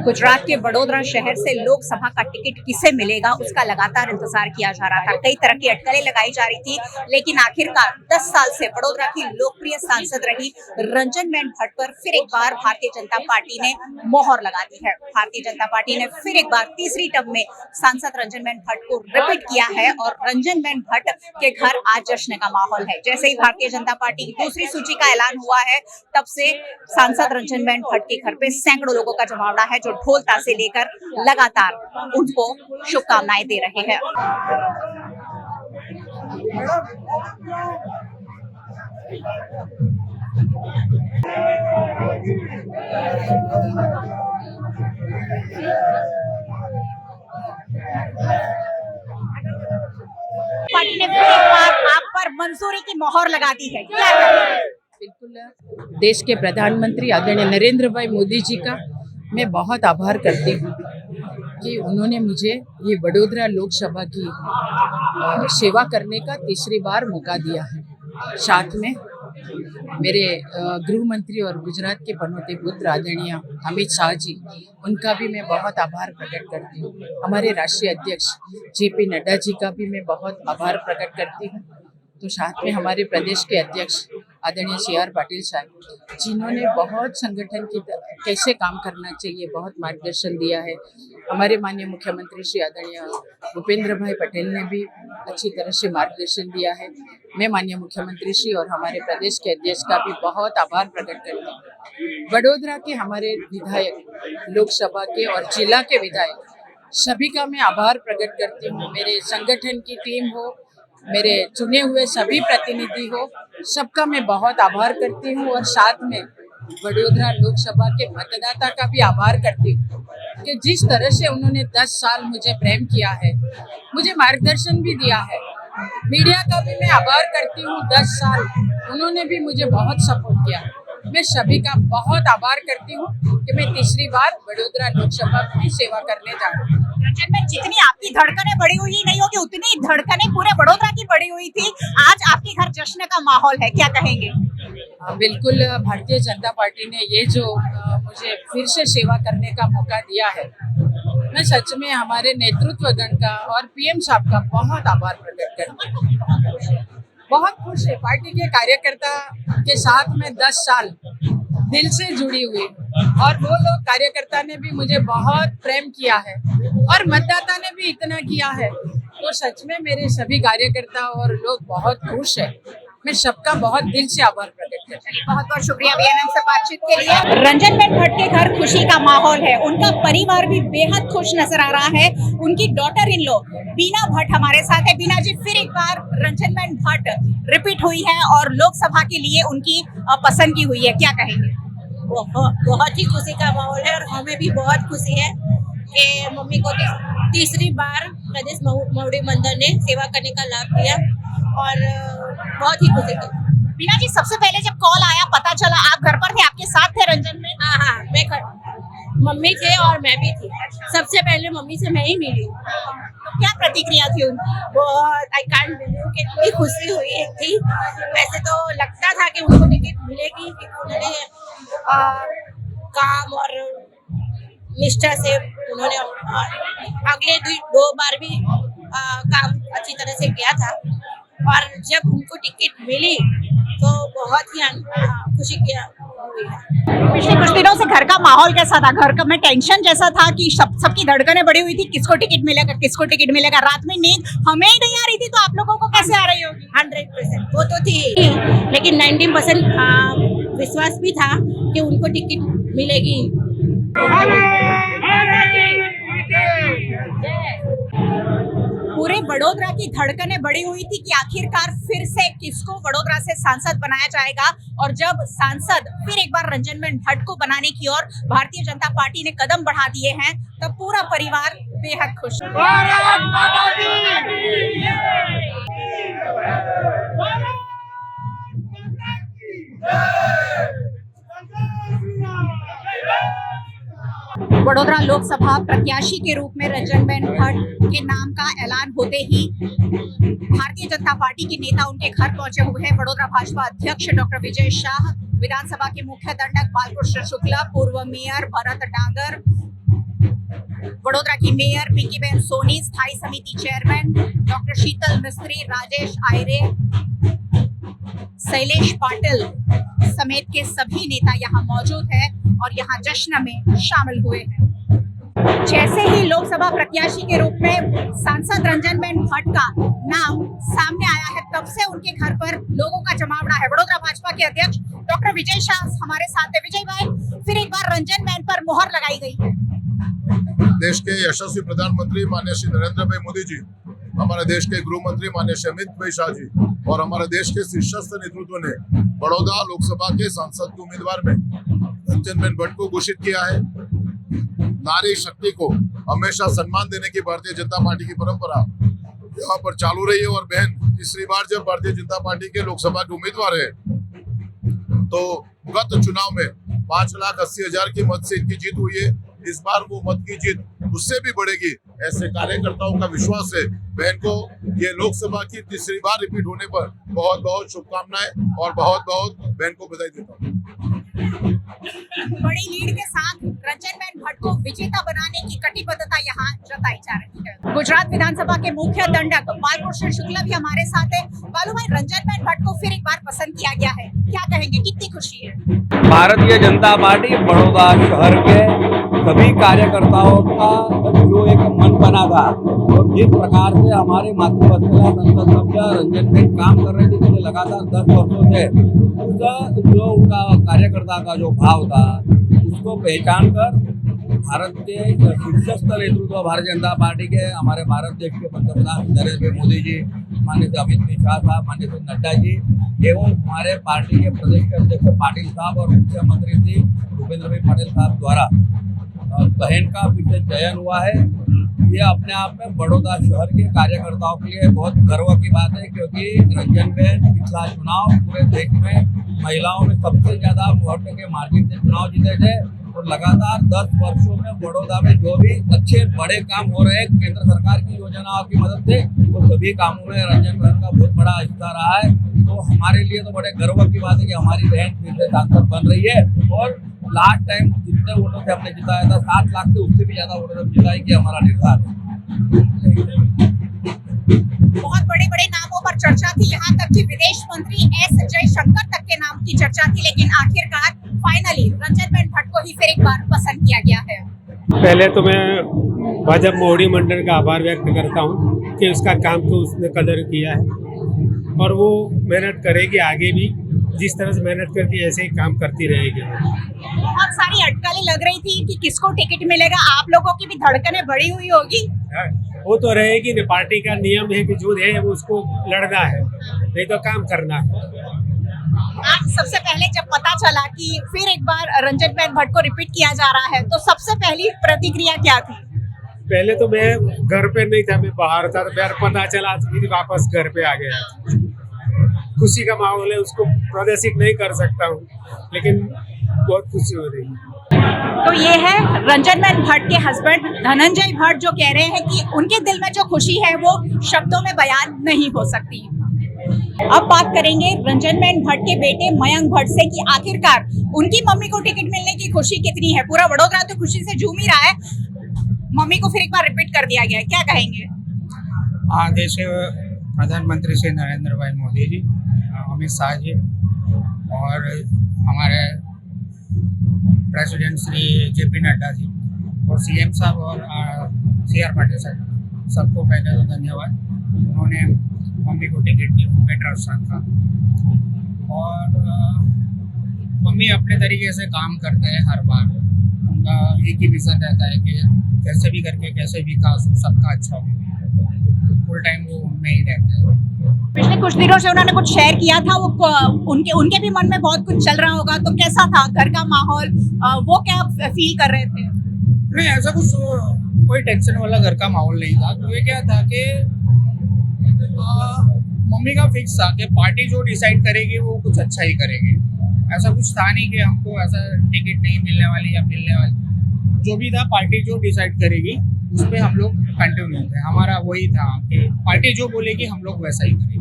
गुजरात के वडोदरा शहर से लोकसभा का टिकट किसे मिलेगा उसका लगातार इंतजार किया जा रहा था। कई तरह की अटकलें लगाई जा रही थी, लेकिन आखिरकार 10 साल से वडोदरा की लोकप्रिय सांसद रही रंजनबेन भट्ट पर फिर एक बार भारतीय जनता पार्टी ने मोहर लगा दी है। भारतीय जनता पार्टी ने फिर एक बार तीसरी टर्म में सांसद रंजनबेन भट्ट को रिपीट किया है और रंजनबेन भट्ट के घर आज जश्न का माहौल है। जैसे ही भारतीय जनता पार्टी की दूसरी सूची का ऐलान हुआ है, तब से सांसद रंजनबेन भट्ट के घर पे सैकड़ों लोगों का जमावड़ा है जो ढोल ताशे लेकर लगातार उनको शुभकामनाएं दे रहे हैं। पार्टी ने फिर एक बार आप पर मंजूरी की मोहर लगा दी है। क्या बिल्कुल, देश के प्रधानमंत्री आदरणीय नरेंद्र भाई मोदी जी का मैं बहुत आभार करती हूँ कि उन्होंने मुझे ये वडोदरा लोकसभा की सेवा करने का तीसरी बार मौका दिया है। साथ में मेरे गृह मंत्री और गुजरात के पनौते पुत्र आदरणीय अमित शाह जी, उनका भी मैं बहुत आभार प्रकट करती हूँ। हमारे राष्ट्रीय अध्यक्ष JP नड्डा जी का भी मैं बहुत आभार प्रकट करती हूँ। तो साथ में हमारे प्रदेश के अध्यक्ष आदरणीय CR पाटिल साहब, जिन्होंने बहुत संगठन की कैसे काम करना चाहिए बहुत मार्गदर्शन दिया है। हमारे माननीय मुख्यमंत्री श्री आदरणीय भूपेंद्र भाई पटेल ने भी अच्छी तरह से मार्गदर्शन दिया है। मैं माननीय मुख्यमंत्री श्री और हमारे प्रदेश के अध्यक्ष का भी बहुत आभार प्रकट करती हूँ। वडोदरा के हमारे विधायक, लोकसभा के और जिला के विधायक, सभी का मैं आभार प्रकट करती हूँ। मेरे संगठन की टीम हो, मेरे चुने हुए सभी प्रतिनिधि हो, सबका मैं बहुत आभार करती हूँ। और साथ में वडोदरा लोकसभा के मतदाता का भी आभार करती हूँ कि जिस तरह से उन्होंने 10 साल मुझे प्रेम किया है, मुझे मार्गदर्शन भी दिया है। मीडिया का भी मैं आभार करती हूँ, 10 साल उन्होंने भी मुझे बहुत सपोर्ट किया। मैं सभी का बहुत आभार करती हूँ कि मैं तीसरी बार वडोदरा लोकसभा की सेवा करने जा रही हूँ। रंजनबेन, जितनी आपकी धड़कनें बढ़ी हुई नहीं होगी, उतनी धड़कनें पूरे वडोदरा की बढ़ी हुई थी। आज आपके घर जश्न का माहौल है, क्या कहेंगे? बिल्कुल, भारतीय जनता पार्टी ने ये जो मुझे फिर से सेवा करने का मौका दिया है, मैं सच में हमारे नेतृत्वगण का और PM साहब का बहुत आभार प्रकट करती हूँ। बहुत खुश है पार्टी के कार्यकर्ता के साथ में 10 साल दिल से जुड़ी हुई, और वो लोग कार्यकर्ता ने भी मुझे बहुत प्रेम किया है और मतदाता ने भी इतना किया है। तो सच में मेरे सभी कार्यकर्ता और लोग बहुत खुश है। मैं सबका बहुत दिल से आभार प्रकट करती हूँ। बहुत बहुत शुक्रिया BNN से बातचीत के लिए। रंजनबेन भट्ट के घर खुशी का माहौल है, उनका परिवार भी बेहद खुश नजर आ रहा है। उनकी डॉटर इन लॉ बीना भट्ट हमारे साथ है। बीना जी, फिर एक बार रंजनबेन भट्ट रिपीट हुई है और लोकसभा के लिए उनकी पसंद की हुई है, क्या कहेंगे? बहुत ही खुशी का माहौल है और हमें भी बहुत खुशी है कि मम्मी को तीसरी बार प्रदेश मौड़ी मंडल ने सेवा करने का लाभ दिया और बहुत ही खुशी थी। बीना जी, सबसे पहले जब कॉल आया, पता चला आप घर पर थे, आपके साथ थे रंजनबेन? हाँ, मैं मम्मी थे और मैं भी थी। सबसे पहले मम्मी से मैं ही मिली। तो क्या प्रतिक्रिया थी उनकी? बहुत, आई कांट बिलीव कि इतनी खुशी हुई थी। वैसे तो लगता था कि उनको टिकट मिलेगी, क्योंकि उन्होंने काम और निष्ठा से उन्होंने अगले 2 बार भी काम अच्छी तरह से किया था, और जब उनको टिकट मिली तो बहुत ही खुशी की हुई है। पिछले कुछ दिनों से घर का माहौल कैसा था? घर का में टेंशन जैसा था कि सबकी धड़कनें बढ़ी हुई थी, किसको टिकट मिलेगा, किसको टिकट मिलेगा। रात में नींद हमें ही नहीं आ रही थी, तो आप लोगों को कैसे आ रही होगी? 100% वो तो थी, लेकिन 90% विश्वास भी था कि उनको टिकट मिलेगी। पूरे वडोदरा की धड़कनें बढ़ी हुई थी कि आखिरकार फिर से किसको वडोदरा से सांसद बनाया जाएगा। और जब सांसद फिर एक बार रंजनबेन भट्ट को बनाने की ओर भारतीय जनता पार्टी ने कदम बढ़ा दिए हैं, तब पूरा परिवार बेहद खुश है। वडोदरा लोकसभा प्रत्याशी के रूप में रंजनबेन भट्ट के नाम का ऐलान होते ही भारतीय जनता पार्टी के नेता उनके घर पहुंचे हुए हैं। वडोदरा भाजपा अध्यक्ष डॉक्टर विजय शाह, विधानसभा के मुख्य दंडक बालकृष्ण शुक्ला, पूर्व मेयर भरत डांगर, वडोदरा की मेयर पिंकीबेन सोनी, स्थायी समिति चेयरमैन डॉक्टर शीतल मिस्त्री, राजेश आयरे, शैलेश पाटिल समेत के सभी नेता यहाँ मौजूद है और यहाँ जश्न में शामिल हुए हैं। जैसे ही लोकसभा प्रत्याशी के रूप में सांसद रंजनबेन भट्ट का नाम सामने आया है, तब से उनके घर पर लोगों का जमावड़ा है। वडोदरा भाजपा के अध्यक्ष डॉक्टर विजय शाह हमारे साथ है। विजय भाई, फिर एक बार रंजनबेन पर मोहर लगाई गई है। देश के यशस्वी प्रधानमंत्री माननीय श्री नरेंद्र भाई मोदी जी, हमारे देश के गृह मंत्री माननीय श्री अमित भाई शाह जी और हमारे देश के शीर्षस्थ नेतृत्व ने बड़ौदा लोकसभा के सांसद के उम्मीदवार में रंजनबेन भट्ट को घोषित किया है। नारी शक्ति को हमेशा सम्मान देने की भारतीय जनता पार्टी की परंपरा यहाँ पर चालू रही है और बहन तीसरी बार जब भारतीय जनता पार्टी के लोकसभा के उम्मीदवार है तो गत चुनाव में 5,80,000 की मत से इनकी जीत हुई है। इस बार वो मत की जीत उससे भी बढ़ेगी, ऐसे कार्यकर्ताओं का विश्वास है। बहन को ये लोकसभा की तीसरी बार रिपीट होने पर बहुत बहुत शुभकामनाएं और बहुत बहुत बहन को बधाई देता हूँ। बड़ी लीड के साथ रंजनबेन भट्ट को विजेता बनाने की कटिबद्धता यहाँ जताई जा रही है। गुजरात विधानसभा के मुख्य दंडक बालकृष्ण शुक्ला भी हमारे साथ है। बालू भाई, रंजनबेन भट्ट को फिर एक बार पसंद किया गया है, क्या कहेंगे, कितनी खुशी है? भारतीय जनता पार्टी बड़ौदा शहर के सभी कार्यकर्ताओं का जो एक मन बना था और जिस प्रकार से हमारे मातृवत्सला संसद सभ्य रंजनबेन काम कर रहे थे पिछले लगातार 10 वर्षों से, उसका जो उनका कार्यकर्ता का जो भाव था उसको पहचान कर भारत के शीर्षस्थ नेतृत्व भारतीय जनता पार्टी के हमारे भारत देश के पंतप्रधान नरेंद्र भाई मोदी जी, माननीय अमित भाई शाह साहब, माननीय नड्डा जी एवं हमारे पार्टी के प्रदेश के अध्यक्ष पाटिल साहब और मुख्यमंत्री श्री भूपेंद्र भाई पटेल साहब द्वारा बहन का फिर चयन हुआ है। ये अपने आप में बड़ौदा शहर के कार्यकर्ताओं के लिए बहुत गर्व की बात है, क्योंकि रंजनबेन पिछला चुनाव पूरे देश में महिलाओं में सबसे ज्यादा वोट के मार्जिन से चुनाव जीते थे और लगातार 10 वर्षों में बड़ौदा में जो भी अच्छे बड़े काम हो रहे हैं केंद्र सरकार की योजनाओं की मदद से, वो सभी कामों में रंजनबेन का बहुत बड़ा हिस्सा रहा है। तो हमारे लिए तो बड़े गर्व की बात है कि हमारी बहन फिर से सांसद बन रही है और लास्ट टाइम जितने वोटों से हमने जिताया था 7 लाख से उससे भी ज्यादा वोटों से जिताएगी हमारा निर्धार है। बहुत बड़े बड़े नामों पर चर्चा थी, यहाँ तक कि विदेश मंत्री एस जयशंकर तक के नाम की चर्चा थी, लेकिन आखिरकार फाइनली रंजनबेन भट्ट को ही फिर एक बार पसंद किया गया है। पहले तो मैं भाजपा मोहड़ी मंडल का आभार व्यक्त करता हूँ कि उसका काम तो उसने कदर किया है और वो मेहनत करेगी, आगे भी जिस तरह से मेहनत करती है ऐसे ही काम करती रहेगी। बहुत सारी अटकलें लग रही थी कि किसको टिकट मिलेगा, आप लोगों की भी धड़कनें बढ़ी हुई होगी। वो तो रहेगी ना, पार्टी का नियम है कि जो है वो उसको लड़ना है, नहीं तो काम करना है। आज सबसे पहले जब पता चला कि फिर एक बार रंजनबेन भट्ट को रिपीट किया जा रहा है, तो सबसे पहली प्रतिक्रिया क्या थी? पहले तो मैं घर पे नहीं था, मैं बाहर था, तो पता चला फिर वापस घर पे आ गया। खुशी का माहौल है, उसको प्रदर्शित नहीं कर सकता हूँ, लेकिन बहुत खुशी हो रही है। तो ये है रंजनबेन भट्ट के हस्बैंड धनंजय भट्ट, जो कह रहे हैं कि उनके दिल में जो खुशी है वो शब्दों में बयान नहीं हो सकती। अब बात करेंगे रंजनबेन भट्ट के बेटे मयंक भट्ट से कि आखिरकार उनकी मम्मी को टिकट मिलने की खुशी कितनी है। पूरा वडोदरा तो खुशी से झूम ही रहा है, मम्मी को फिर एक बार रिपीट कर दिया गया है, क्या कहेंगे? देश के प्रधानमंत्री श्री नरेंद्र भाई मोदी जी, अमित शाह जी और हमारे प्रेसिडेंट श्री जेपी नड्डा जी और सीएम साहब और CR पाटिल साहब, सबको पहले तो धन्यवाद। उन्होंने मम्मी को टिकट दी, बेटर का। और मम्मी अपने तरीके से काम करते हैं हर बार, उनका एक ही विजन रहता है कि कैसे भी करके कैसे भी विकास हो, सबका अच्छा हो, फुल टाइम वो उनमें ही रहते हैं। पिछले कुछ दिनों से उन्होंने कुछ शेयर किया था, वो उनके भी मन में बहुत कुछ चल रहा होगा, तो कैसा था घर का माहौल, वो क्या फील कर रहे थे? नहीं, ऐसा कुछ कोई टेंशन वाला घर का माहौल नहीं था। तो ये क्या था कि मम्मी का फिक्स था कि पार्टी जो डिसाइड करेगी वो कुछ अच्छा ही करेगी। ऐसा कुछ था नहीं कि हमको ऐसा टिकट नहीं मिलने वाली या मिलने वाली, जो भी था पार्टी जो डिसाइड करेगी उस पर हम लोग कंटिन्यू थे। हमारा वही था कि पार्टी जो बोलेगी हम लोग वैसा ही करेंगे।